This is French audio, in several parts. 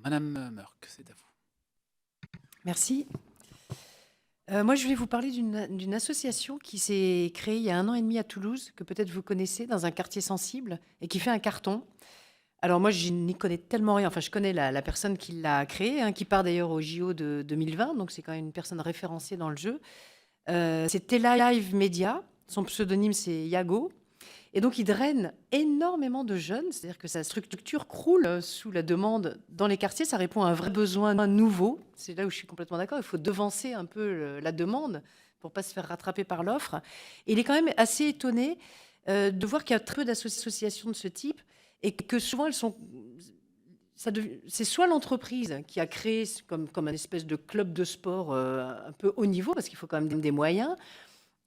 Madame Mörk, c'est à vous. Merci. Moi, je voulais vous parler d'une association qui s'est créée il y a 1 an et demi à Toulouse, que peut-être vous connaissez, dans un quartier sensible, et qui fait un carton. Alors moi, je n'y connais tellement rien. Enfin, je connais la personne qui l'a créée, hein, qui part d'ailleurs au JO de 2020, donc c'est quand même une personne référencée dans le jeu. C'est Tela Live Media. Son pseudonyme, c'est Yago. Et donc, il draine énormément de jeunes, c'est-à-dire que sa structure croule sous la demande dans les quartiers. Ça répond à un vrai besoin nouveau. C'est là où je suis complètement d'accord. Il faut devancer un peu la demande pour pas se faire rattraper par l'offre. Et il est quand même assez étonné de voir qu'il y a très peu d'associations de ce type et que souvent elles sont. C'est soit l'entreprise qui a créé comme un espèce de club de sport un peu haut niveau, parce qu'il faut quand même des moyens,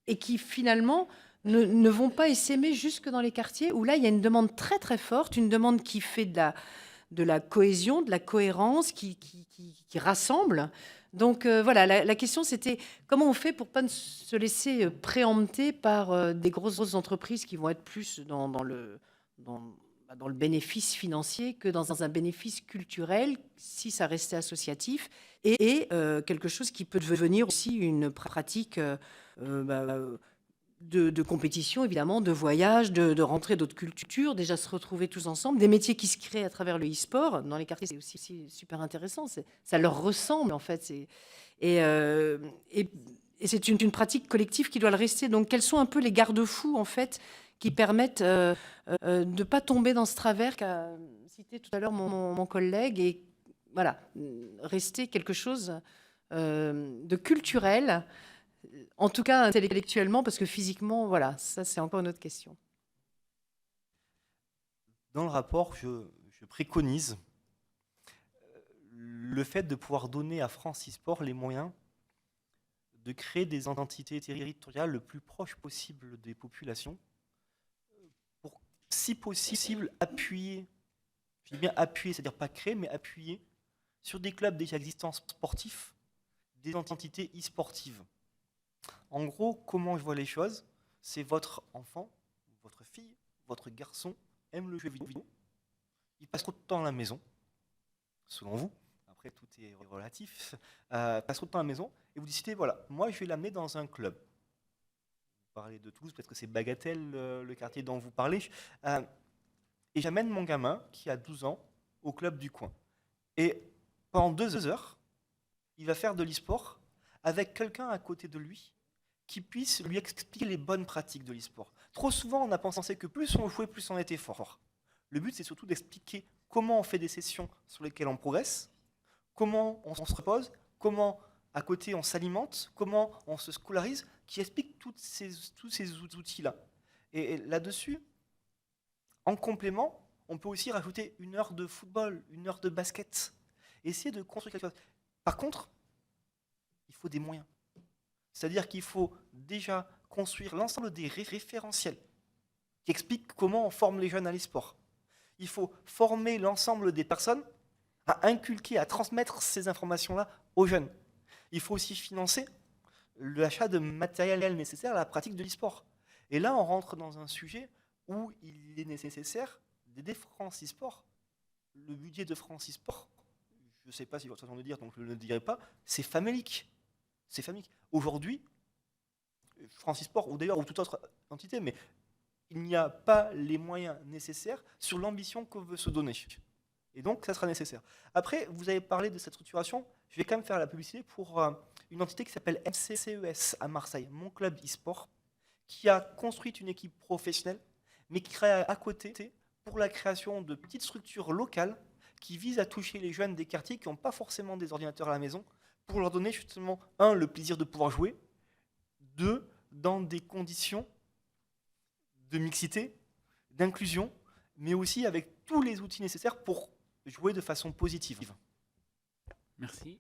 et qui finalement ne vont pas essaimer jusque dans les quartiers où là, il y a une demande très très forte, une demande qui fait de la cohésion, de la cohérence, qui rassemble. Donc voilà, la question c'était comment on fait pour pas se laisser préempter par des grosses entreprises qui vont être plus dans le bénéfice financier que dans un bénéfice culturel, si ça restait associatif, et quelque chose qui peut devenir aussi une pratique bah, de compétition, évidemment, de voyage, de rentrer d'autres cultures, déjà se retrouver tous ensemble, des métiers qui se créent à travers le e-sport. Dans les quartiers, c'est aussi super intéressant. Ça leur ressemble, en fait. Et, euh, et, et c'est une pratique collective qui doit le rester. Donc, quels sont un peu les garde-fous, en fait, qui permettent de ne pas tomber dans ce travers qu'a cité tout à l'heure mon collègue, et voilà, rester quelque chose de culturel, en tout cas intellectuellement, parce que physiquement, voilà, ça c'est encore une autre question. Dans le rapport, je préconise le fait de pouvoir donner à France e-Sport les moyens de créer des entités territoriales le plus proches possible des populations pour, si possible, appuyer, je dis bien appuyer, c'est-à-dire pas créer, mais appuyer sur des clubs déjà existants sportifs, des entités e-sportives. En gros, comment je vois les choses, c'est votre enfant, votre fille, votre garçon aime le jeu vidéo, il passe trop de temps à la maison, selon vous, après tout est relatif, passe trop de temps à la maison, et vous décidez, voilà, moi je vais l'amener dans un club. Vous parlez de Toulouse, peut-être que c'est Bagatelle, le quartier dont vous parlez, et j'amène mon gamin, qui a 12 ans, au club du coin. Et pendant 2 heures, il va faire de l'e-sport avec quelqu'un à côté de lui qui puisse lui expliquer les bonnes pratiques de l'e-sport. Trop souvent, on a pensé que plus on jouait, plus on était fort. Le but, c'est surtout d'expliquer comment on fait des sessions sur lesquelles on progresse, comment on se repose, comment à côté on s'alimente, comment on se scolarise, qui explique tous ces outils-là. Et là-dessus, en complément, on peut aussi rajouter 1 heure de football, 1 heure de basket. Essayer de construire quelque chose. Par contre, il faut des moyens. C'est-à-dire qu'il faut déjà construire l'ensemble des référentiels qui expliquent comment on forme les jeunes à l'e-sport. Il faut former l'ensemble des personnes à inculquer, à transmettre ces informations-là aux jeunes. Il faut aussi financer l'achat de matériel nécessaire à la pratique de l'e-sport. Et là, on rentre dans un sujet où il est nécessaire d'aider France e-sport. Le budget de France e-sport, je ne sais pas si votre façon de dire, donc je ne le dirai pas, c'est famélique. C'est famélique. Aujourd'hui, France e-sport, ou d'ailleurs, ou toute autre entité, mais il n'y a pas les moyens nécessaires sur l'ambition qu'on veut se donner. Et donc, ça sera nécessaire. Après, vous avez parlé de cette structuration. Je vais quand même faire la publicité pour une entité qui s'appelle MCCES à Marseille, Mon Club e-sport, qui a construit une équipe professionnelle, mais qui crée à côté pour la création de petites structures locales qui visent à toucher les jeunes des quartiers qui n'ont pas forcément des ordinateurs à la maison, pour leur donner justement, le plaisir de pouvoir jouer, 2, dans des conditions de mixité, d'inclusion, mais aussi avec tous les outils nécessaires pour jouer de façon positive. Merci.